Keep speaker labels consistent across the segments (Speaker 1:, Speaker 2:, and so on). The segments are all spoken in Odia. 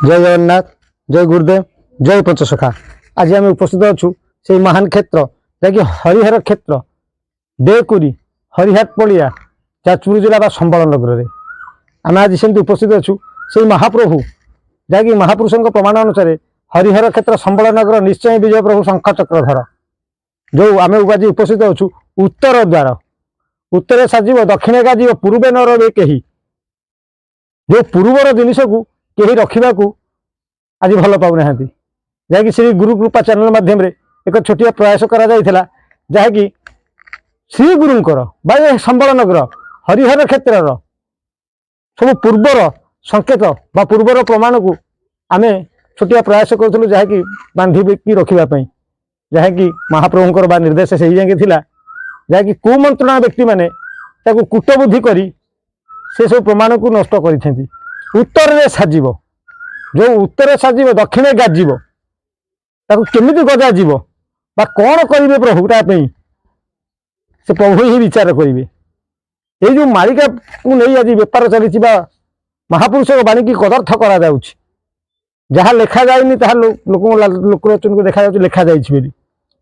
Speaker 1: जय जगन्नाथ, जय गुरुदेव, जय पंचसखा। आज आम उपस्थित अच्छु से महान क्षेत्र जैकि हरिहर क्षेत्र देकुरी हरिहाट पड़िया जाजपुर जिला संबल नगर में आम आज सेमती उपस्थित अच्छु से महाप्रभु जैकि महापुरुषों प्रमाण अनुसार हरिहर क्षेत्र संबल नगर निश्चय विजय प्रभु शंख चक्रधर जो आम आज उपस्थित अच्छु उत्तर द्वार उत्तर साजिब दक्षिण गाजिब पूर्वे न रे कही जो पूर्वर जिनस को कहीं रखा आज भल पाऊना जहाँकि श्री गुरु कृपा चैनल माध्यम एक छोटिया प्रयास करा जहाँकि श्री गुरुंकर बा संबल नगर हरिहर क्षेत्र सब पूर्वर संकेत बा पूर्वर प्रमाण को आम छोटिया प्रयास करूँ जहाँकि बांधिकी रखापी जहाँकि महाप्रभुंर बा निर्देश से ही थिला जहाँकि कुमंत्रणा व्यक्ति मैंने कूटबुद्धि करी से सब प्रमाण को नष्ट कर उत्तर में साजिब जो उत्तर साजिब दक्षिण गाजिब केमिति गजाजिब बा कौन करेंगे प्रभु तापी से प्रभु ही विचार करेंगे ये जो मालिका को नहीं आज बेपार चली महापुरुष बाणी की कदर्थ करा जहाँ लेखा जाए ताहा लोकलोचन को देखा लेखा जाए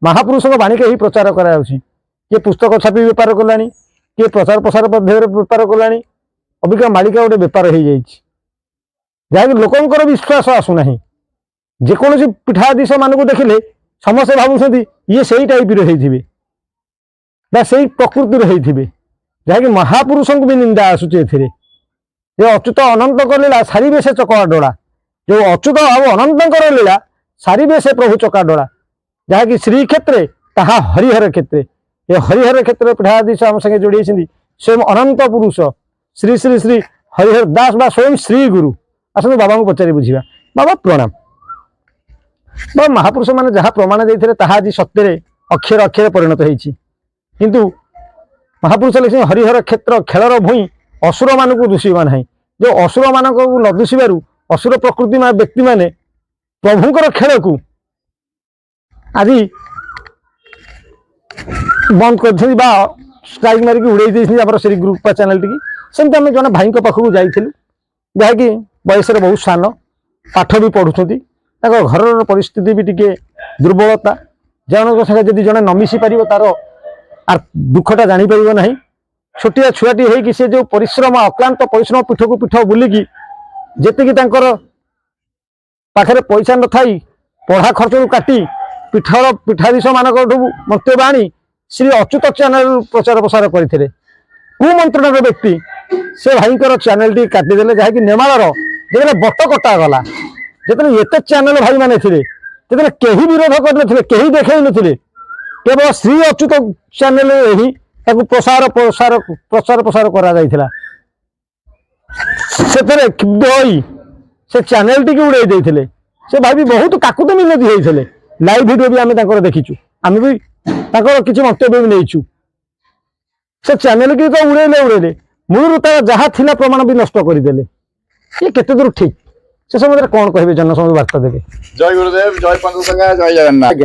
Speaker 1: महापुरुष बाणी के ही प्रचार करा किए पुस्तक छापी बेपार कला किए प्रचार प्रसार मध्य बेपार कला अबिका मालिका गोटे बेपार हो जाए जहाँकि लोकंर विश्वास आसुना जेकोसी पीठाधीश मान को देखिले समस्ते भावुं ये से टाइप रे से प्रकृतिर होते जहाँकि महापुरुषों को भी निंदा आसूचे अच्युत अनंत लीला सारे से चका डोला जो अच्युत और अनंतर लीला सारे से प्रभु चका डोला जहाँकि श्रीक्षेत्र ताहा हरिहर क्षेत्र ये हरिहर क्षेत्र पीठाधीश आम संगे जोड़ी स्वयं अनंत पुरुष श्री श्री श्री हरिहर दास बा स्वयं श्री गुरु आसतु बाबा को पचारि बुझा बाबा प्रणाम बाबा महापुरुष मैंने जहाँ प्रमाण देते आज सत्य अक्षर अक्षर परिणत होती किंतु महापुरुष लिखे हरिहर क्षेत्र खेलर भूई असुर मान को दुषिबा ना जो असुर मान न दुषिबार असुर प्रकृति व्यक्ति माने प्रभुंकर खेल को आज बंद कर स्ट्राइक मारिक उड़े श्री गुरुपा चैनल टी सेमती आम जन भाई पाखक जाइलु जहाँकि बयस बहुत सान पाठ भी पढ़ुं घर परिस्थिति भी टी दुर्बलता जन संगे जब जड़े न मिसी पार तार दुखटा जापर ना छोटिया छुआटी होगी से जो परिश्रम अक्लांत परिश्रम पीठ को पीठ बुलिकी जी पाखे पैसा न थी पढ़ा खर्च को काटी पीठर पीठाधीश मान मंतव्य आनी श्री अच्युत चैनल प्रचार प्रसार करते कुमंत्रण व्यक्ति से भाई चैनल टी काटिदेले जहाँकि नेमाल जो बट कटा गला जो एत चैनल भाई मैंने थे कहीं विरोध करते कहीं देखे नी केवल श्री अच्युत चैनल ही प्रसार प्रसार प्रचार प्रसार करा क्षुब्ध होई से चैनल टी उड़े देते से भाई बहुत काकुत मिनती होते लाइव वीडियो भी आम देखीचु आम भी किसी मंतव्य भी नहीं से चैनल की तो उड़ेले उड़ेले मूल तार जहाँ थिला प्रमाण भी नष्ट करदे ये केते दूर ठीक से समय कौन कहे जनसमूह वार्ता देवे।
Speaker 2: जय गुरुदेव, जय पंचसखा, जय जगन्नाथ।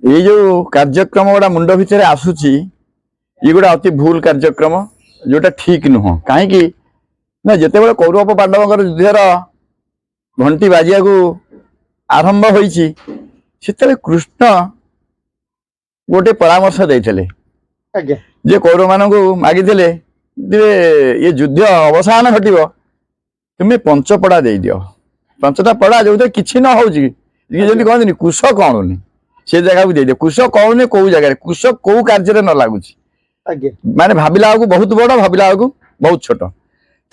Speaker 2: ये जो कार्यक्रम गुड़ा मुंड भितर आसूची ये गोटे अति भूल कार्यक्रम जोटा ठीक नुह कहीं ना जिते कौरव पांडव युद्धर घंटी बाजिया को आरंभ होती कृष्ण गोटे परामर्श देते जे कौरव मान मागिले ये युद्ध अवसान घटव तुम्हें पंचपड़ा दे दियो पंचटा पड़ा जो किसी न हो कहते कुश कौन से जगह को दे दियो कुश कौन कौ जगह कुश कौ कार्य न लगुच माने भाविला को बहुत बड़ भाविला को बहुत छोट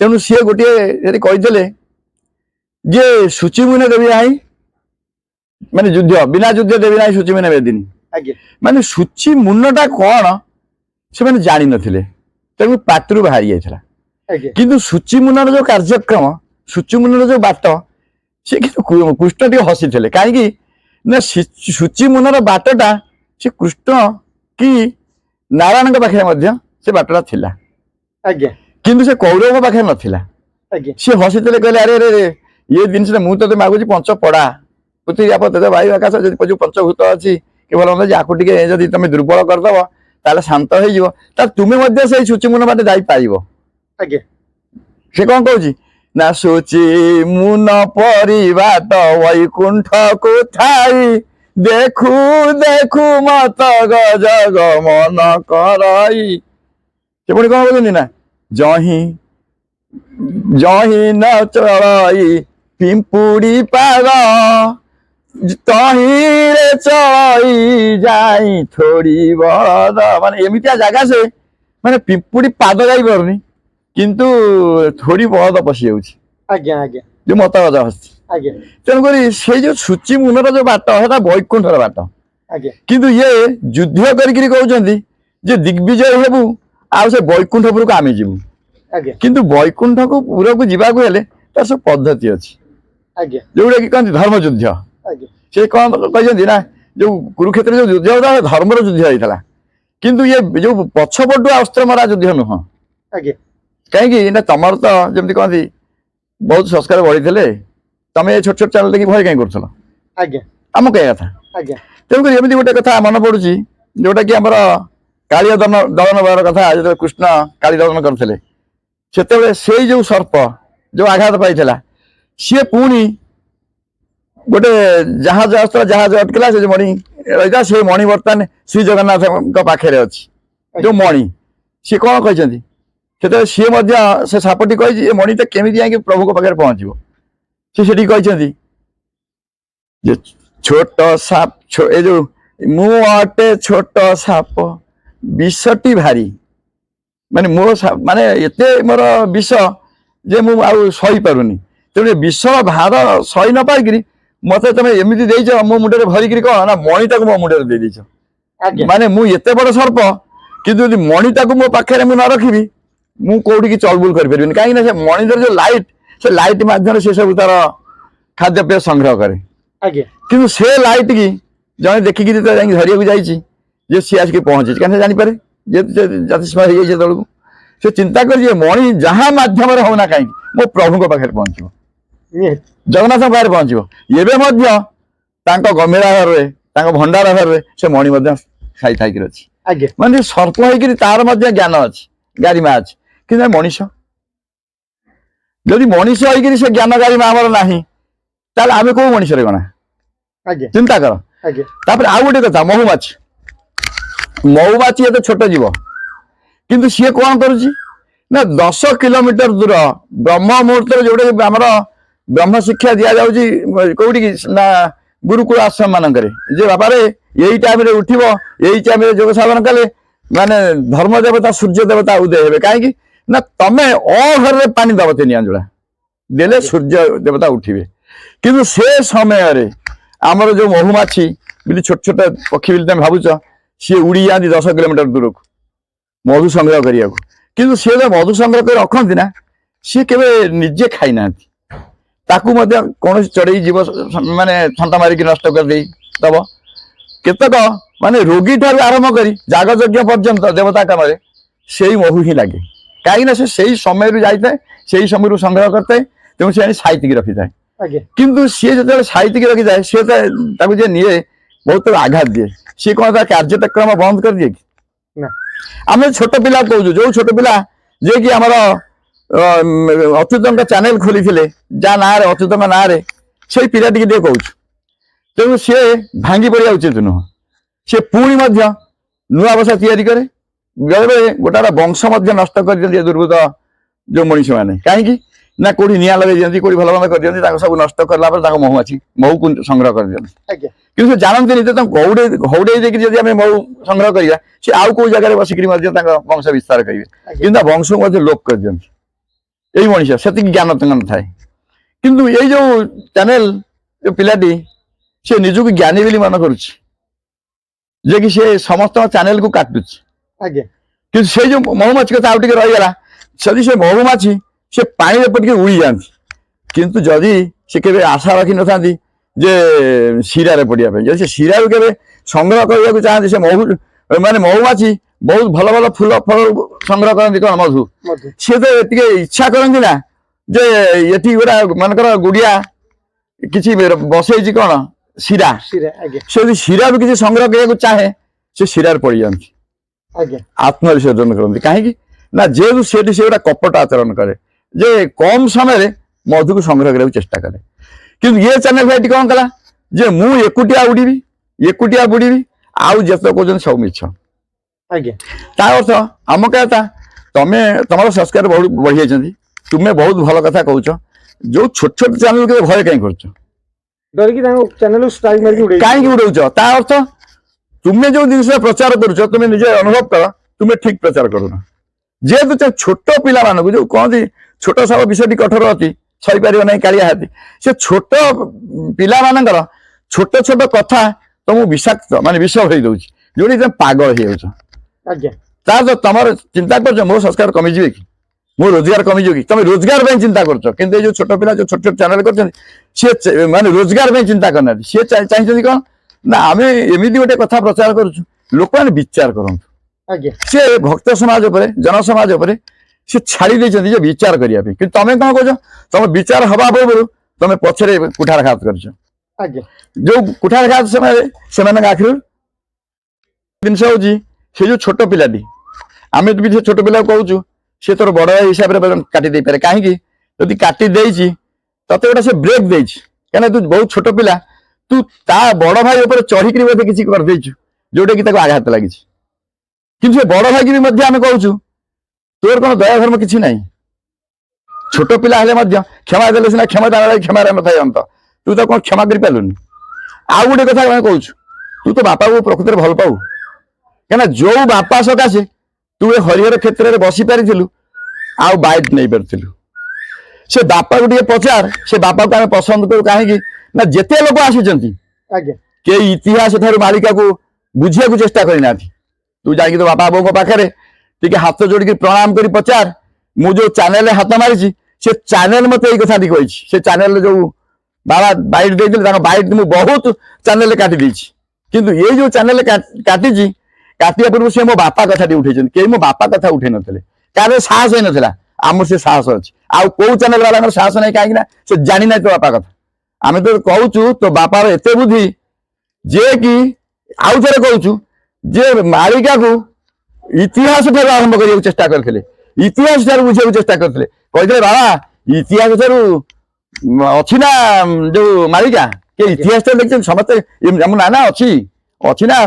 Speaker 2: तेणु सी गोटे कहते जे शुचिमुने देवी ना माने युद्ध बिना युद्ध देवी ना शुचिमुने वेदिनी माने शुचि मुनटा कौन से मैंने जानी नथिले तेणु पात्र बाहरी जाइଥିଲା किंतु शुचि मुनर जो कार्यक्रम शुचि मुनर जो बाट से कृष्ण टी हसी थे कहीं ना शुचि मुनर बाटटा से कृष्ण कि नारायण पाखे से बाटटा थिला किंतु से कौरव पाखे नथिला सी हसी थे कहले अरे अरे ये जिनस मुझे मागुची पंच पड़ा पृथ्वी आप वायु आकाश जो पंचभूत अच्छी केवल आपको टे तुम दुर्बल करदब ताले शांत हो तुम्हें से शुचिमुन बाटे जापर से कौन कौच না শুচি মুন পরিবাট বৈকুণ্ঠ কোথায় দেখু দেখু মত গজ গমন করাই। সে পুଣି କଣ କହୁଛନ୍ତି ନା ଜହିଁ ଜହିଁ ନ ଚଳଇ ପିମ୍ପୁଡି ପାଗ ତହିଁରେ ଚଳଇ ଯାଇ ଥୋଡି ବଳଦ। ମାନେ ଏମିତିଆ ଜାଗା ସେ ମାନେ ପିମ୍ପୁଡି ପାଦ ଯାଇପାରୁନି କିନ୍ତୁ ଥୋଡି ବଳଦ ପଶି ଯାଉଛି
Speaker 1: ଆଜ୍ଞା ଆଜ୍ଞା
Speaker 2: ଯୋଉ ମତ ଗଜ ଆସୁଛି।
Speaker 1: ଆଜ୍ଞା
Speaker 2: ତେଣୁକରି ସେଇ ଯୋଉ ସୂଚି ମୁନର ଯୋଉ ବାଟ ସେଟା ବୈକୁଣ୍ଠର ବାଟ।
Speaker 1: ଆଜ୍ଞା
Speaker 2: କିନ୍ତୁ ଇଏ ଯୁଦ୍ଧ କରିକିରି କହୁଛନ୍ତି ଯେ ଦିଗ୍ବିଜୟ ହେବୁ ଆଉ ସେ ବୈକୁଣ୍ଠପୁରକୁ ଆମେ ଯିବୁ।
Speaker 1: ଆଜ୍ଞା
Speaker 2: କିନ୍ତୁ ବୈକୁଣ୍ଠକୁ ପୁରକୁ ଯିବାକୁ ହେଲେ ତାର ସବୁ ପଦ୍ଧତି ଅଛି
Speaker 1: ଆଜ୍ଞା
Speaker 2: ଯୋଉଟା କି କହନ୍ତି ଧର୍ମଯୁଦ୍ଧ।
Speaker 1: ଆଜ୍ଞା
Speaker 2: ସେ କଣ କହିଛନ୍ତି ନା ଯୋଉ କୁରୁକ୍ଷେତ୍ରରେ ଯୋଉ ଯୁଦ୍ଧ ହଉଥିଲା ଧର୍ମର ଯୁଦ୍ଧ ହେଇଥିଲା କିନ୍ତୁ ଇଏ ଯୋଉ ପଛପଟୁ ଅସ୍ତ୍ର ମରା ଯୁଦ୍ଧ ନୁହଁ।
Speaker 1: ଆଜ୍ଞା
Speaker 2: କାହିଁକି ନା ତମର ତ ଯେମିତି କହନ୍ତି ବହୁତ ସଂସ୍କାର ବଢିଥିଲେ ତମେ ଏ ଛୋଟ ଛୋଟ ଚ୍ୟାନେଲ ଦେଖି ଭୟ କାହିଁ କରୁଥିଲ
Speaker 1: ଆଜ୍ଞା
Speaker 2: ଆମ କହିବା କଥା।
Speaker 1: ଆଜ୍ଞା
Speaker 2: ତେଣୁକରି ଏମିତି ଗୋଟେ କଥା ମନେ ପଡୁଛି ଯୋଉଟା କି ଆମର କାଳିଆ ଦଳନ ବେଳର କଥା ଯେତେବେଳେ କୃଷ୍ଣ କାଳି ଦଳନ କରିଥିଲେ ସେତେବେଳେ ସେଇ ଯୋଉ ସର୍ପ ଯୋଉ ଆଘାତ ପାଇଥିଲା ସିଏ ପୁଣି ଗୋଟେ ଜାହାଜ ଆସୁଥିଲା ଜାହାଜ ଅଟକିଲା ସେ ଯୋଉ ମଣି ରହିଥିଲା ସେଇ ମଣି ବର୍ତ୍ତମାନ ଶ୍ରୀ ଜଗନ୍ନାଥଙ୍କ ପାଖରେ ଅଛି ଯୋଉ ମଣି। ସିଏ କଣ କହିଛନ୍ତି ସେତେବେଳେ ସିଏ ମଧ୍ୟ ସେ ସାପଟି କହିଛି ଏ ମଣିଟା କେମିତି ଯାଇକି ପ୍ରଭୁଙ୍କ ପାଖରେ ପହଞ୍ଚିବ। ସେ ସେଠି କହିଛନ୍ତି ଯେ ଛୋଟ ସାପ ଏ ଯୋଉ ମୁଁ ଅଟେ ଛୋଟ ସାପ ବିଷଟି ଭାରି। ମାନେ ମୋ ମାନେ ଏତେ ମୋର ବିଷ ଯେ ମୁଁ ଆଉ ସହିପାରୁନି। ତେଣୁ ବିଷ ଭାର ସହି ନ ପାଇକିରି ମତେ ତମେ ଏମିତି ଦେଇଛ ମୋ ମୁଣ୍ଡରେ ଭରିକିରି କଣ ନା ମଣିଟାକୁ ମୋ ମୁଣ୍ଡରେ ଦେଇ ଦେଇଛ। ମାନେ ମୁଁ ଏତେ ବଡ ସର୍ପ କିନ୍ତୁ ଯଦି ମଣିଟାକୁ ମୋ ପାଖରେ ମୁଁ ନ ରଖିବି ମୁଁ କୋଉଠିକି ଚଳବୁଲ କରିପାରିବିନି। କାହିଁକି ନା ସେ ମଣିର ଯୋଉ ଲାଇଟ୍ ସେ ଲାଇଟ୍ ମାଧ୍ୟମରେ ସେ ସବୁ ତାର ଖାଦ୍ୟପେୟ ସଂଗ୍ରହ କରେ।
Speaker 1: ଆଜ୍ଞା
Speaker 2: କିନ୍ତୁ ସେ ଲାଇଟ୍ କି ଜଣେ ଦେଖିକି ଯେତେବେଳେ ଯାଇକି ଧରିବାକୁ ଯାଇଛି ଯେ ସିଏ ଆସିକି ପହଞ୍ଚିଛି କାହିଁକି ସେ ଜାଣିପାରେ ଯେହେତୁ ସେ ଜାତିସ୍ମା ହେଇଯାଇଛି ସେତେବେଳକୁ ସେ ଚିନ୍ତା କରି ଯେ ମଣି ଯାହା ମାଧ୍ୟମରେ ହଉନା କାହିଁକି ମୋ ପ୍ରଭୁଙ୍କ ପାଖରେ ପହଞ୍ଚିବ ଜଗନ୍ନାଥଙ୍କ ପାଖରେ ପହଞ୍ଚିବ। ଏବେ ମଧ୍ୟ ତାଙ୍କ ଗମ୍ଭୀରାଘରରେ ତାଙ୍କ ଭଣ୍ଡାରଘରରେ ସେ ମଣି ମଧ୍ୟ ଖାଇ ଥାଇକିରି ଅଛି।
Speaker 1: ଆଜ୍ଞା
Speaker 2: ମାନେ ସର୍ପ ହେଇକିରି ତାର ମଧ୍ୟ ଜ୍ଞାନ ଅଛି ଗାରିମା ଅଛି କିନ୍ତୁ ମଣିଷ ଯଦି ମଣିଷ ହେଇକିରି ସେ ଜ୍ଞାନ ଗାରିମା ଆମର ନାହିଁ ତାହେଲେ ଆମେ କୋଉ ମଣିଷରେ ଗଣା
Speaker 1: ଆଜ୍ଞା
Speaker 2: ଚିନ୍ତା କର।
Speaker 1: ଆଜ୍ଞା
Speaker 2: ତାପରେ ଆଉ ଗୋଟେ କଥା ମହୁମାଛି ମହୁମାଛି ଏତେ ଛୋଟ ଜୀବ କିନ୍ତୁ ସିଏ କଣ କରୁଛି ନା 10 କିଲୋମିଟର ଦୂର ବ୍ରହ୍ମ ମୁହୂର୍ତ୍ତରେ ଯୋଉଟା ଆମର ବ୍ରହ୍ମ ଶିକ୍ଷା ଦିଆଯାଉଛି କୋଉଠିକି ନା ଗୁରୁକୁଳ ଆଶ୍ରମ ମାନଙ୍କରେ ଯେ ବାବାରେ ଏଇ ଟାଇମରେ ଉଠିବ ଏଇ ଟାଇମରେ ଯୋଗ ସାଧନ କଲେ ମାନେ ଧର୍ମ ଦେବତା ସୂର୍ଯ୍ୟ ଦେବତା ଉଦୟ ହେବେ। କାହିଁକି ନା ତମେ ଅଘରରେ ପାଣି ଦବ 3 ଆଞ୍ଜୁଳା ଦେଲେ ସୂର୍ଯ୍ୟ ଦେବତା ଉଠିବେ। କିନ୍ତୁ ସେ ସମୟରେ ଆମର ଯୋଉ ମହୁମାଛି ବୋଲି ଛୋଟ ଛୋଟ ପକ୍ଷୀ ବୋଲି ତମେ ଭାବୁଛ ସିଏ ଉଡି ଯାଆନ୍ତି 10 କିଲୋମିଟର ଦୂରକୁ ମଧୁ ସଂଗ୍ରହ କରିବାକୁ। କିନ୍ତୁ ସିଏ ଯୋଉ ମଧୁ ସଂଗ୍ରହ କରି ରଖନ୍ତି ନା ସିଏ କେବେ ନିଜେ ଖାଇନାହାନ୍ତି ତାକୁ ମଧ୍ୟ କୌଣସି ଚଢେଇ ଜୀବ ମାନେ ଥଣ୍ଟା ମାରିକି ନଷ୍ଟ କରିଦେଇ ଦବ। କେତେକ ମାନେ ରୋଗୀ ଠାରୁ ଆରମ୍ଭ କରି ଯାଗଯଜ୍ଞ ପର୍ଯ୍ୟନ୍ତ ଦେବତା କାମରେ ସେଇ ମହୁ ହିଁ ଲାଗେ। କାହିଁକି ନା ସେ ସେଇ ସମୟରୁ ଯାଇଥାଏ ସେଇ ସମୟରୁ ସଂଗ୍ରହ କରିଥାଏ ତେଣୁ ସେ ଆଣି ସାଇତିକି ରଖିଥାଏ। କିନ୍ତୁ ସିଏ ଯେତେବେଳେ ସାଇତିକି ରଖିଥାଏ ସିଏ ତାକୁ ଯିଏ ନିଏ ବହୁତ ଆଘାତ ଦିଏ। ସିଏ କଣ ତା କାର୍ଯ୍ୟକ୍ରମ ବନ୍ଦ କରିଦିଏ କି? ଆମେ ଛୋଟ ପିଲା କହୁଛୁ ଯୋଉ ଛୋଟ ପିଲା ଯିଏକି ଆମର ଅଚ୍ୟୁତଙ୍କ ଚ୍ୟାନେଲ ଖୋଲିଥିଲେ ଯାହା ନାଁରେ ଅଚ୍ୟୁତଙ୍କ ନାଁରେ ସେଇ ପିଲାଟିକି ଟିକେ କହୁଛୁ। ତେଣୁ ସିଏ ଭାଙ୍ଗି ପଡିବା ଉଚିତ ନୁହଁ। ସେ ପୁଣି ମଧ୍ୟ ନୂଆ ବସା ତିଆରି କରେ ବେଳେବେଳେ ଗୋଟାର ବଂଶ ମଧ୍ୟ ନଷ୍ଟ କରିଦିଅନ୍ତି ଦୁର୍ବୃତ୍ତ ଯୋଉ ମଣିଷ ମାନେ। କାହିଁକି ନା କୋଉଠି ନିଆଁ ଲଗେଇ ଦିଅନ୍ତି କୋଉଠି ଭଲ ମନ୍ଦ କରିଦିଅନ୍ତି ତାଙ୍କୁ ସବୁ ନଷ୍ଟ କରିଲା ପରେ ତାଙ୍କ ମହୁକୁ ସଂଗ୍ରହ କରିଦିଅନ୍ତି। କିନ୍ତୁ ସେ ଜାଣନ୍ତିନି ଯେ ତାଙ୍କୁ ଘଉଡେଇ ଦେଇକି ଯଦି ଆମେ ମହୁ ସଂଗ୍ରହ କରିବା ସେ ଆଉ କୋଉ ଜାଗାରେ ବସିକିରି ମଧ୍ୟ ତାଙ୍କ ବଂଶ ବିସ୍ତାର କରିବେ କିନ୍ତୁ ତା ବଂଶକୁ ମଧ୍ୟ ଲୋପ କରିଦିଅନ୍ତି। ଏଇ ମଣିଷ ସେତିକି ଜ୍ଞାନ ତାଙ୍କ ନଥାଏ। କିନ୍ତୁ ଏଇ ଯୋଉ ଚ୍ୟାନେଲ ଯୋଉ ପିଲାଟି ସେ ନିଜକୁ ଜ୍ଞାନୀ ବୋଲି ମନେ କରୁଛି ଯେ କି ସେ ସମସ୍ତଙ୍କ ଚ୍ୟାନେଲକୁ କାଟୁଛି। କିନ୍ତୁ ସେଇ ଯୋଉ ମହୁମାଛି କଥା ଆଉ ଟିକେ ରହିଗଲା ଯଦି ସେ ମହୁମାଛି ସେ ପାଣିରେ ପଟିକେ ଉଡ଼ି ଯାଆନ୍ତି କିନ୍ତୁ ଯଦି ସେ କେବେ ଆଶା ରଖିନଥାନ୍ତି ଯେ ଶିରାରେ ପଡିବା ପାଇଁ ଯଦି ସେ ଶିରାରୁ କେବେ ସଂଗ୍ରହ କରିବାକୁ ଚାହାନ୍ତି ସେ ମାନେ ମହୁମାଛି ବହୁତ ଭଲ ଭଲ ଫୁଲ ଫଳ ସଂଗ୍ରହ କରନ୍ତି କଣ ମଧୁ ସିଏ ତ ଟିକେ ଇଚ୍ଛା କରନ୍ତି ନା ଯେ ଏଠି ଗୋଟା ମନେକର ଗୁଡିଆ କିଛି ବସେଇଛି କଣ ଶିରା ସେ ଯଦି ଶିରାରୁ କିଛି ସଂଗ୍ରହ କରିବାକୁ ଚାହେଁ ସେ ଶିରାରେ ପଡିଯାଆନ୍ତି ଆତ୍ମବିସର୍ଜନ କରନ୍ତି। କାହିଁକି ନା ଯେହେତୁ ସେଠି ସେ ଗୋଟେ କପଟ ଆଚରଣ କରେ ଯେ କମ ସମୟରେ मधु को संग्रह करने चेष्टा करे कि ये चैनल भाई कौन कला जे मु एकुटिया उड़ीबी एकुटिया बुड़ीबी आउ जत कहते सब मिछ
Speaker 1: आज्ञा
Speaker 2: ता अर्थ आम कहता तमें तुम संस्कार बहुत बढ़ी जाइए तुम्हें बहुत भल कथा कहूच जो छोट छोट चैनल के भय कहीं कर
Speaker 1: डरिकी चैनल स्ट्राइक मारिक उड़े
Speaker 2: कहीं उड़ौच ता अर्थ तुम्हें जो जिन प्रचार करुच तुम्हें निजे अनुभव कर तुम्हें ठीक प्रचार करूना जेहेतु छोट पिला मानक जो कहते छोट सब विषय कठोर अति सहीपर ना कालिया हाथी से छोट पिला मानकर छोट छोट कथा तुमको विषाक्त माने विष हो दौर जो पागल हो
Speaker 1: आज्ञा
Speaker 2: तो तुम चिंता कर मो संस्कार कमिजे कि मो रोजगार कमिज कि तुम रोजगार चिंता कर जो छोट पिला जो छोट छोट चैनल कर माने रोजगार चिंता करना सी चाहिए कौन ना आम एमती गोटे कथा प्रचार करुँ लोक मैंने विचार करूँ
Speaker 1: आज्ञा
Speaker 2: सी भक्त समाज जन समाज सी छाड़ी जे विचार करने कि तुम कौन कह तुम विचार हवा पूर्व तुम पछरे कुठारघात कर
Speaker 1: आज्ञा
Speaker 2: जो कुठारघात समय आखिर जिनस हूँ से जो छोट पिलाटी आम भी से छोट पिला कहूँ सी तोर बड़ भाई हिसाब से काटी दे पारे कहीं जदि काटी देती तते गोटे से ब्रेक दे क्या तू बहुत छोट पिला तू ता बड़ भाई ऊपर चढ़ी बोधे किसी करदेचु जोटा कि आघात लगी कि बड़ भाई की भी आम कहूँ तोर कौन दया धर्म किसी ना छोट पिला हेले क्षमा देले सीना क्षमता क्षमा न था अंत तू तो कौन क्षमा कर पालुनी आउ गोटे कथा मैं कहूँ तू तो बापा को प्रकृति भल पाऊ क्या जो बापा सकाशे तू हरिहर क्षेत्र में बसी पारिलु आउ बाइट नहीं पारिलु से बापा को टे पचार से बापा को आम पसंद करूँ कहीं ना जिते लोक आसी के इतिहास ठार मालिका को बुझे चेष्टा करना तू जा तो बापा बों पाखे टे हाथ जोड़ प्रणाम कर पचार मु जो चैनल हाथ मारी से चैनल मत यही कथा कही से चैनल जो बाबा बाइट देते बाइट मुझे बहुत चैनल काटी किंतु ये जो चैनल काटी काटिया पूर्व से मो बापा कथा उठे कई मो बापा कथा उठे नथिले कारण साहस हो नाला आम से साहस अच्छी आउ कौ चैनल वाला साहस नहीं कहीं से जानी ना तो बापा कथा आम तो कहूँ तो बापार एत बुद्धि जे कि आउ थे कहूँ जे मालिका को इतिहास ठार आरंभ करने चेष्टा करते इतिहास ठार बुझे चेष्टा करते कहते बाबा इतिहास ठार अच्छी ना जो मालिका के इतिहास ठार देखते समस्ते नाना अच्छी ना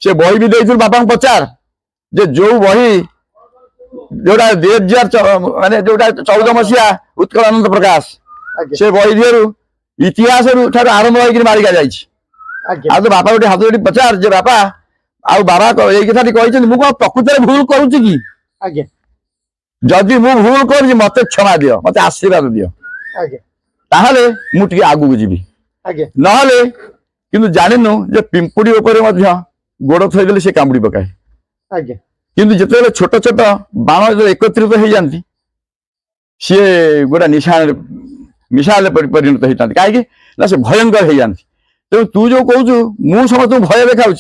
Speaker 2: से बही भी देती बापा पचार जे जो बही जोटा 2000 माने जोटा 14 मसीहा उत्कल आनंद प्रकाश से बही दियरु इतिहास ठार आरंभ होकर मालिका जाइए आ तो बापा गोटे हाथ जोड़ी पचार जे बापा आउ बाबा यही कथा कहते मुझे प्रकृत भूल करुच्ची कि जदि मु भूल कर मत क्षमा दियो मत आशीर्वाद दियो ताहले मु टिके आगु जीवी नहले किंतु जानिनु जे पिंपुड़ी ऊपर गोड़ थईदेले से कामुड़ी पकाए किंतु जिते छोट छोट बाण जो एकत्रित हो जाती सी गोटा मिसाल परिणत होता कहीं ना से भयंकर हो जाती तेणु तू जो कहू मु समस्त भय देखा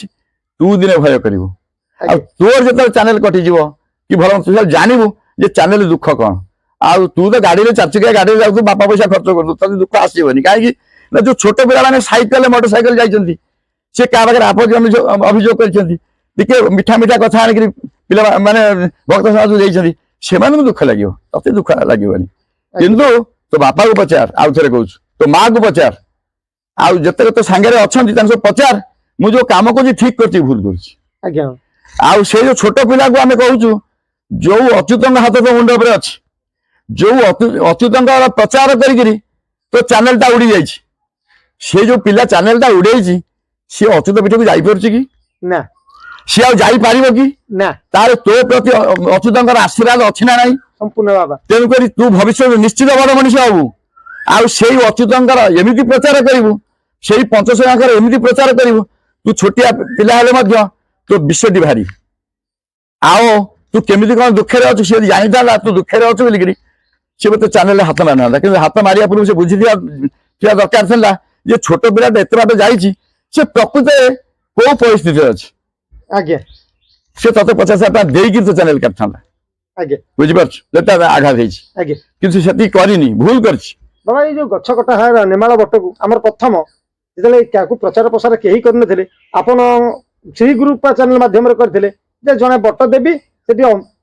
Speaker 2: तू दिने भय करू तोर जो चैनल कटिज कि भल तू सब जानबू जे चैनल दुख कौन आउ तू तो गाड़ी में चारचकिया गाड़ी जाऊ बापा पैसा खर्च कर तक दुख आसबनी कहीं ना जो छोट पिला साइकेल मोटरसाइकेल जाइए सी क्या पाखे आपत्ति अभियोग कर मीठा मीठा कथा आनिक पिला माने भक्त समाज से दुख लगे ते दुख लगे किंतु तो बापा को पचार आउ थे कहूँ तो माँ को पचार आउ जिते तो सांगे अच्छा सब पचार मुझे जो कम कर ठीक कर भूल कर से जो छोट पिला को आम कहूँ जो अच्युत हाथ तो मुंड पर अच्छी जो अच्युत प्रचार कर तो चैनल उड़ी जाए जो पिला चैनल उड़े सी अच्युत पीठ को जापर कि
Speaker 1: ना
Speaker 2: सी आईपर कि
Speaker 1: ना
Speaker 2: तार तो प्रति अच्युत आशीर्वाद अच्छी ना नहीं
Speaker 1: संपूर्ण बाबा
Speaker 2: तेणुक तू भविष्य निश्चित बड़ मनीष हबू आउ अच्युत एमती प्रचार करू से पंचशंकर एमती प्रचार करू तू छोटिया पिला हेले तो विश्वटी भारी आओ तू केमी कौन दुखे अच्छु सी जानी था तू दुखे अच्छु बोलिकी सी मत चैनल हाथ मारिना कि हाथ मारिया पूर्व से बुझी दरकार था जे छोट पिलाटा एत बाट जाइए से प्रकृत कौ परिस्थिति अच्छी
Speaker 1: आज्ञा
Speaker 2: से तते 50,000 टका तो चैनल काटता
Speaker 1: आज्ञा
Speaker 2: बुझिपार आघात
Speaker 1: आज्ञा
Speaker 2: किंतु से करनी भूल कर
Speaker 1: बाबा ये जो गछ कटा है नेमाल बट को आम प्रथम जो प्रचार प्रसार कहीं करते आपन श्री ग्रुप चैनल माध्यम करते जड़े बट देवी से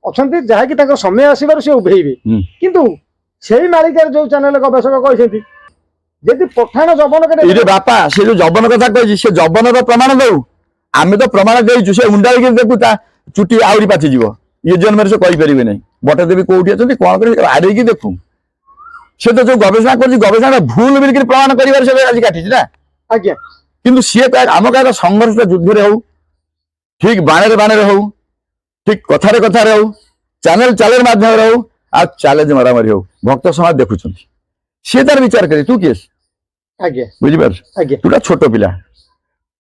Speaker 1: अच्छा जहाँकि समय आसबार सी उभेबे किंतु ସେଇ ମାଳିକାରେ ଯୋଉ ଚ୍ୟାନେଲ ଗବେଷକ କହିଛନ୍ତି ଯଦି ପଠାଣ ଯବନ
Speaker 2: ଏଇରେ ବାପା ସେ ଯୋଉ ଯବନ କଥା କହିଛି ସେ ଯବନର ପ୍ରମାଣ ଦଉ ଆମେ ତ ପ୍ରମାଣ ଦେଇଛୁ ସେ ଉଣ୍ଡାଳିକି ଦେଖୁ ତା ଚୁଟି ଆହୁରି ପାଚିଯିବ ଇଏ ଜନ୍ମରେ ସେ କହିପାରିବେ ନାହିଁ ବଟ ଦେବୀ କୋଉଠି ଅଛନ୍ତି କଣ କରିବେ ଆଡେଇକି ଦେଖୁ ସେ ତ ଯୋଉ ଗବେଷଣା କରୁଛି ଗବେଷଣା ଭୁଲ ବିଲିକି ପ୍ରମାଣ କରିବାରେ ସେ ଆଜି କାଟିଛି ନା
Speaker 1: ଆଜ୍ଞା
Speaker 2: କିନ୍ତୁ ସିଏ ଆମ କାହାର ସଂଘର୍ଷ ଯୁଦ୍ଧରେ ହଉ ଠିକ ବାଣରେ ହଉ ଠିକ କଥାରେ ହଉ ଚ୍ୟାନେଲ ମାଧ୍ୟମରେ ହଉ ଆଉ ଚ୍ୟାଲେଞ୍ଜ ମରାମରି ହଉ ଭକ୍ତ ସମାଜ ଦେଖୁଛନ୍ତି ସିଏ ତାର ବିଚାର କରେ ତୁ କିଏ
Speaker 1: ଆଜ୍ଞା
Speaker 2: ବୁଝିପାରୁଛୁ
Speaker 1: ଆଜ୍ଞା
Speaker 2: ତୁଟା ଛୋଟ ପିଲା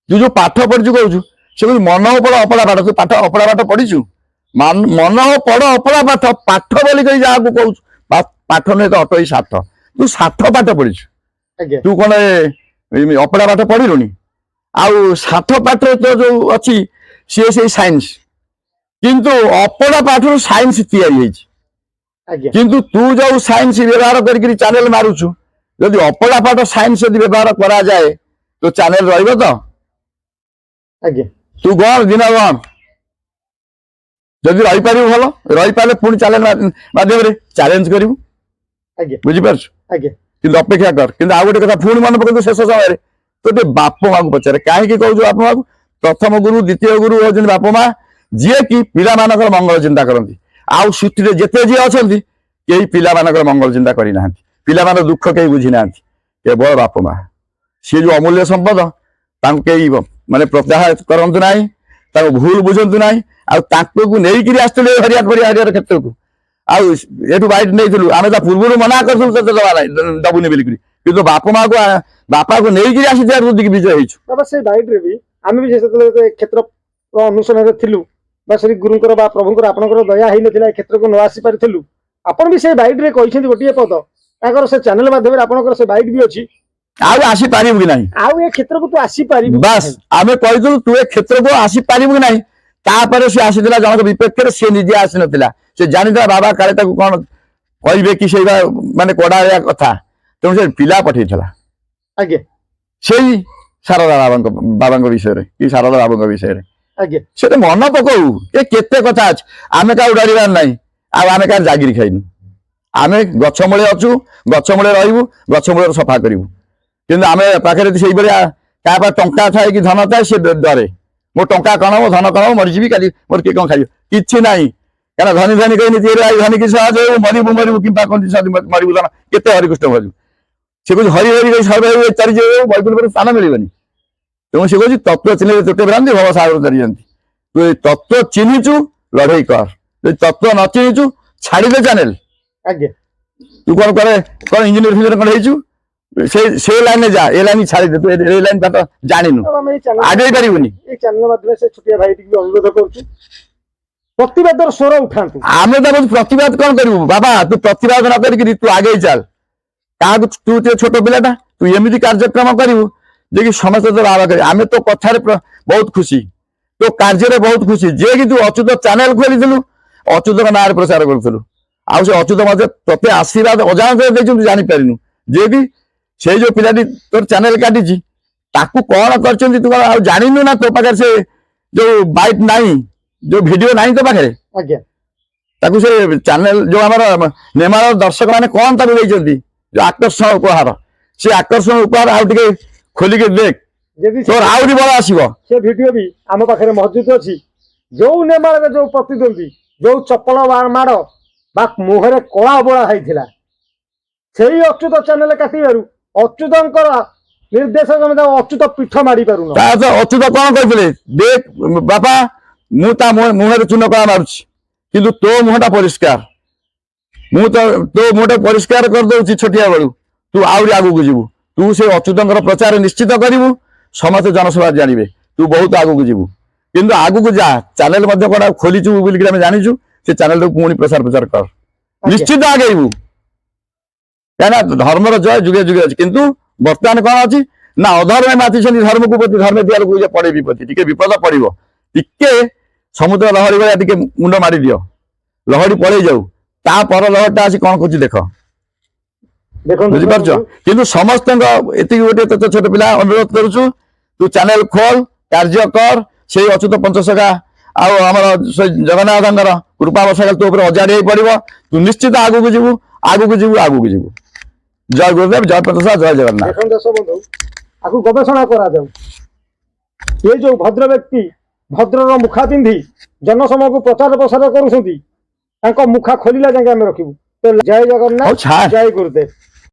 Speaker 2: ତୁ ଯୋଉ ପାଠ ପଢିଛୁ କହୁଛୁ ସେ କହୁଛୁ ମନ ପଢ ଅପଡ଼ା ପାଠ ତୁ ପାଠ ଅପଡ଼ା ପାଠ ପଢିଛୁ ମନ ପଢ ଅପଡ଼ା ପାଠ ବୋଲି କହି ଯାହାକୁ କହୁଛୁ ପାଠ ନୁହେଁ ତ ଅଟୋଇ ସାଠ ତୁ ସାଠ ପାଠ ପଢିଛୁ
Speaker 1: ଆଜ୍ଞା
Speaker 2: ତୁ କଣ ଅପଡ଼ା ପାଠ ପଢିଲୁଣି ଆଉ ସାଠ ପାଠ ତ ଯୋଉ ଅଛି ସିଏ ସେଇ ସାଇନ୍ସ କିନ୍ତୁ ଅପଡ଼ା ପାଠରୁ ସାଇନ୍ସ ତିଆରି ହେଇଛି
Speaker 1: ଆଜ୍ଞା
Speaker 2: କିନ୍ତୁ ତୁ ଯୋଉ ସାଇନ୍ସ ବ୍ୟବହାର କରିକି ଚ୍ୟାନେଲ ମାରୁଛୁ ଯଦି ଅପଡ଼ା ପାଠ ସାଇନ୍ସ ଯଦି ବ୍ୟବହାର କରାଯାଏ ତ ଚ୍ୟାନେଲ ରହିବ ତ
Speaker 1: ଆଜ୍ଞା
Speaker 2: ତୁ ଗଣ ଦିନ ଗଣ ଯଦି ରହିପାରିବୁ ଭଲ ରହିପାରିଲେ ପୁଣି ଚ୍ୟାନେଲ ମାଧ୍ୟମରେ ଚ୍ୟାଲେଞ୍ଜ କରିବୁ
Speaker 1: ଆଜ୍ଞା
Speaker 2: ବୁଝିପାରୁଛୁ
Speaker 1: ଆଜ୍ଞା
Speaker 2: କିନ୍ତୁ ଅପେକ୍ଷା କର କିନ୍ତୁ ଆଉ ଗୋଟେ କଥା ପୁଣି ମନେ ପକେଇବୁ ଶେଷ ସମୟରେ ତୁ ଟିକେ ବାପ ମାକୁ ପଚାରେ କାହିଁକି କହୁଛୁ ବାପ ମାକୁ ପ୍ରଥମ ଗୁରୁ ଦ୍ୱିତୀୟ ଗୁରୁ ହଉଛନ୍ତି ବାପ ମା ଯିଏ କି ପିଲାମାନଙ୍କର ମଙ୍ଗଳ ଚିନ୍ତା କରନ୍ତି ଆଉ ସୃଷ୍ଟିରେ ଯେତେ ଯିଏ ଅଛନ୍ତି କେହି ପିଲାମାନଙ୍କର ମଙ୍ଗଳ ଚିନ୍ତା କରିନାହାନ୍ତି ପିଲାମାନଙ୍କ ଦୁଃଖ କେହି ବୁଝିନାହାନ୍ତି କେବଳ ବାପ ମା ସିଏ ଯୋଉ ଅମୂଲ୍ୟ ସମ୍ପଦ ତାଙ୍କୁ କେହି ମାନେ ପ୍ରତ୍ୟାହାର କରନ୍ତୁ ନାହିଁ ତାଙ୍କୁ ଭୁଲ ବୁଝନ୍ତୁ ନାହିଁ ଆଉ ତାଙ୍କୁ ନେଇକିରି ଆସିଥିଲେ ହରିହର କ୍ଷେତ୍ରକୁ ଆଉ ଏଠୁ ବାଇଟ ନେଇଥିଲୁ ଆମେ ତା ପୂର୍ବରୁ ମନା କରିଥିଲୁ ତତେ ଦବା ନାହିଁ ଦବୁନି ବୋଲିକିରି କିନ୍ତୁ ବାପାକୁ ନେଇକିରି ଆସିଥିବା ବୁଦ୍ଧିକି ବିଜୟ ହେଇଛୁ
Speaker 1: ବାବା ସେଇ ବାଇଟରେ ବି ଆମେ ବି ଯେତେବେଳେ କ୍ଷେତ୍ର ଅନୁସରଣରେ ଥିଲୁ ବା ଶ୍ରୀ ଗୁରୁଙ୍କର ବା ପ୍ରଭୁଙ୍କର ଆପଣଙ୍କର ଦୟା ହେଇନଥିଲା ଏ କ୍ଷେତ୍ରକୁ ନ ଆସି ପାରିଥିଲୁ ଆପଣ ବି ସେଇ ବାଇଟରେ କହିଛନ୍ତି ଗୋଟିଏ ପଦ ତାଙ୍କର ସେ ଚ୍ୟାନେଲ ମାଧ୍ୟମରେ ଆପଣଙ୍କର ସେ ବାଇଟ ବି ଅଛି
Speaker 2: ଆଉ ଆସିପାରିବୁ କି ନାହିଁ
Speaker 1: ଆଉ ଏ କ୍ଷେତ୍ରକୁ ତୁ ଆସିପାରିବୁ
Speaker 2: ବାସ୍ ଆମେ କହିଥିଲୁ ତୁ ଏ କ୍ଷେତ୍ରକୁ ଆସିପାରିବୁ କି ନାହିଁ ତାପରେ ସେ ଆସିଥିଲା ଜଣକ ବିପକ୍ଷରେ ସେ ନିଜେ ଆସିନଥିଲା ସେ ଜାଣିଥିଲା ବାବା କାଳେ ତାକୁ କଣ କହିବେ କି ସେଇ ମାନେ କଡାଳିଆ କଥା ତେଣୁ ସେ ପିଲା ପଠେଇଥିଲା
Speaker 1: ଆଜ୍ଞା
Speaker 2: ସେଇ ଶାରଦା ବାବାଙ୍କ ବିଷୟରେ କି ଶାରଦା ବାବୁଙ୍କ ବିଷୟରେ
Speaker 1: ଆଜ୍ଞା
Speaker 2: ସେଟା ମନ ପକଉ ଏ କେତେ କଥା ଅଛି ଆମେ କାହାକୁ ଡରିବାର ନାହିଁ ଆଉ ଆମେ କାହାର ଜାଗିରି ଖାଇନୁ ଆମେ ଗଛ ମୂଳେ ଅଛୁ ଗଛ ମୂଳେ ରହିବୁ ଗଛ ମୂଳରେ ସଫା କରିବୁ କିନ୍ତୁ ଆମେ ପାଖରେ ସେଇଭଳିଆ କାହା ପାଖରେ ଟଙ୍କା ଥାଏ କି ଧନ ଥାଏ ସେ ଡରେ ମୋ ଟଙ୍କା କଣ ହବ ଧନ କଣ ହବ ମରିଯିବି କାଲି ମୋର କିଏ କଣ ଖାଇବ କିଛି ନାହିଁ କାରଣ ଧନୀ କହିନି ଧନୀ କି ସହଜ ହଉ ମରିବୁ କିମ୍ବା ମରିବୁ ଧନ କେତେ ହରିକୃଷ୍ଣ ମରିବୁ ସେ କହୁଛି ହରି ଚାରି ବୈକୁଣ୍ଠରେ ସ୍ଥାନ ମିଳିବନି ତେଣୁ ସେ କହୁଛି ତତ୍ତ୍ୱ ଚିହ୍ନିଲେ ତୋଟେ ଭ୍ରାନ୍ତି ଭବ ସାଗର ଚାରିଯାନ୍ତି ତୁ ଏଇ ତତ୍ତ୍ୱ ଚିହ୍ନିଛୁ ଲଢେଇ କର ଯଦି ତତ୍ତ୍ୱ ନ ଚିହ୍ନିଛୁ ଛାଡିଦେ ଚ୍ୟାନେଲ
Speaker 1: ଆଜ୍ଞା
Speaker 2: ତୁ କଣ ଇଞ୍ଜିନିୟର ଫିଞ୍ଜିନିୟର କଣ ହେଇଛୁ ସେ ଲାଇନରେ ଯା ଏ ଲାଇନ ଛାଡିଦେ ତୁ ଏ ଲାଇନ ପାଠ ଜାଣିନୁ ଆଗେଇ ପାରିବୁନି
Speaker 1: এই ଚ୍ୟାନେଲ ମାଧ୍ୟମରେ ସେ ଛୋଟିଆ ଭାଇଟିକୁ ବି ଅନୁରୋଧ କରୁଛୁ ପ୍ରତିବାଦର ସ୍ୱର ଉଠାନ୍ତୁ
Speaker 2: ଆମେ ତ ପ୍ରତିବାଦ କଣ କରିବୁ ବାବା ତୁ ପ୍ରତିବାଦ ନ କରିକି ତୁ ଆଗେଇ ଚାଲ କାହାକୁ ତୁ ଛୋଟ ପିଲାଟା ତୁ ଏମିତି କାର୍ଯ୍ୟକ୍ରମ କରିବୁ ଯେ କି ସମସ୍ତେ ତ ବାବା କରିବେ ଆମେ ତୋ କଥାରେ ବହୁତ ଖୁସି ତୋ କାର୍ଯ୍ୟରେ ବହୁତ ଖୁସି ଯିଏ କି ତୁ ଅଚ୍ୟୁତ ଚ୍ୟାନେଲ ଖୋଲିଥିଲୁ ଅଚ୍ୟୁତଙ୍କ ନାଁରେ ପ୍ରଚାର କରୁଥିଲୁ ଆଉ ସେ ଅଚ୍ୟୁତ ମଧ୍ୟ ତତେ ଆଶୀର୍ବାଦ ଅଜାଣତରେ ଦେଇଛୁ ତୁ ଜାଣିପାରିନୁ ଯିଏ କି ସେଇ ଯୋଉ ପିଲାଟି ତୋର ଚ୍ୟାନେଲ କାଟିଛି ତାକୁ କଣ କରିଛନ୍ତି ତୁ କଣ ଆଉ ଜାଣିନୁ ନା ତୋ ପାଖରେ ସେ ଯୋଉ ବାଇଟ ନାହିଁ ଯୋଉ ଭିଡିଓ ନାହିଁ ତୋ ପାଖରେ
Speaker 1: ଆଜ୍ଞା
Speaker 2: ତାକୁ ସେ ଚ୍ୟାନେଲ ଯୋଉ ଆମର ନେମାଳ ଦର୍ଶକ ମାନେ କଣ ତାକୁ ଦେଇଛନ୍ତି ଯୋଉ ଆକର୍ଷଣ ଉପହାର ସେ ଆକର୍ଷଣ ଉପହାର ଆଉ ଟିକେ ଖୋଲିକି ଦେଖ ତୋର ଆହୁରି ବଳ ଆସିବ
Speaker 1: ସେ ଭିଡିଓ ବି ଆମ ପାଖରେ ମହଜୁଦ ଅଛି ଯୋଉ ନେମାଳରେ ଯୋଉ ପ୍ରତିଦ୍ୱନ୍ଦ୍ୱୀ ଯୋଉ ଚପଳ ମାଡ ବା ମୁହଁରେ କଳା ବୋଳା ହେଇଥିଲା ସେଇ ଅଚ୍ୟୁତ ଚ୍ୟାନେଲ କାଟିବାରୁ ଅଚ୍ୟୁତଙ୍କର ନିର୍ଦ୍ଦେଶ ଅଚ୍ୟୁତ ପୀଠ ମାଡି ପାରୁନ
Speaker 2: ଅଚ୍ୟୁତ କଣ କହିଥିଲେ ଦେଖ ବାପା ମୁଁ ତା ମୁହଁରେ ଚୂନ କଳା ମାରୁଛି କିନ୍ତୁ ତୋ ମୁହଁଟା ପରିଷ୍କାର ମୁଁ ତ ତୋ ମୁହଁଟା ପରିଷ୍କାର କରିଦଉଛି ଛୋଟିଆ ବେଳୁ ତୁ ଆହୁରି ଆଗକୁ ଯିବୁ ତୁ ସେ ଅଚ୍ୟୁତଙ୍କର ପ୍ରଚାର ନିଶ୍ଚିତ କରିବୁ ସମସ୍ତେ ଜନସଭା ଜାଣିବେ ତୁ ବହୁତ ଆଗକୁ ଯିବୁ କିନ୍ତୁ ଆଗକୁ ଯା ଚ୍ୟାନେଲ ମଧ୍ୟ କଣ ଖୋଲିଛୁ ବୋଲିକି ଆମେ ଜାଣିଛୁ ସେ ଚ୍ୟାନେଲଟାକୁ ପୁଣି ପ୍ରଚାର କର ନିଶ୍ଚିତ ଆଗେଇବୁ କାହିଁକିନା ଧର୍ମର ଜୟ ଯୁଗେ ଯୁଗେ ଅଛି କିନ୍ତୁ ବର୍ତ୍ତମାନ କଣ ଅଛି ନା ଅଧର୍ମେ ମାତିଛନ୍ତି ଧର୍ମକୁ ପ୍ରତି ଧର୍ମ ଦିଆକୁ ପଡେ ବିପତ୍ତି ଟିକେ ବିପଦ ପଡିବ ଟିକେ ସମୁଦ୍ର ଲହରୀ ଭଳିଆ ଟିକେ ମୁଣ୍ଡ ମାରି ଦିଅ ଲହରୀ ପଳେଇ ଯାଉ ତା ପର ଲହରୀଟା ଆସି କଣ କରୁଛି ଦେଖ ବୁଝିପାରୁଛ କିନ୍ତୁ ସମସ୍ତଙ୍କ ଏତିକି ଗୋଟେ ତୋ ଛୋଟ ପିଲା ଅନୁରୋଧ କରୁଛୁ ତୁ ଚ୍ୟାନେଲ ଖୋଲ କାର୍ଯ୍ୟ କର ସେଇ ଅଚ୍ୟୁତ ପଞ୍ଚସଖା ଆଉ ଆମର ସେ ଜଗନ୍ନାଥଙ୍କର କୃପା ବର୍ଷା ତୋ ଉପରେ ଅଜାଡ଼ି ହେଇ ପଡିବ। ତୁ ନିଶ୍ଚିତ ଆଗକୁ ଯିବୁ, ଆଗକୁ ଯିବୁ, ଆଗକୁ ଯିବୁ। ଜୟ ଗୁରୁଦେବ, ଜୟ ପ୍ରସାଦ, ଜୟ ଜଗନ୍ନାଥ।
Speaker 1: ଦେଖନ୍ତୁ ଦେଶ ବନ୍ଧୁ, ଆକୁ ଗବେଷଣା କରାଯାଉ। ଏ ଯୋଉ ଭଦ୍ର ବ୍ୟକ୍ତି ଭଦ୍ରର ମୁଖା ପିନ୍ଧି ଜନସମୂହକୁ ପ୍ରଚାର ପ୍ରସାର କରୁଛନ୍ତି, ତାଙ୍କ ମୁଖା ଖୋଲିଲା ଯାକେ ଆମେ ରଖିବୁ। ତ ଜୟ
Speaker 2: ହଉ
Speaker 1: ଜଗନ୍ନାଥ,
Speaker 2: ଛାଡ।
Speaker 1: ଜୟ ଗୁରୁଦେବ।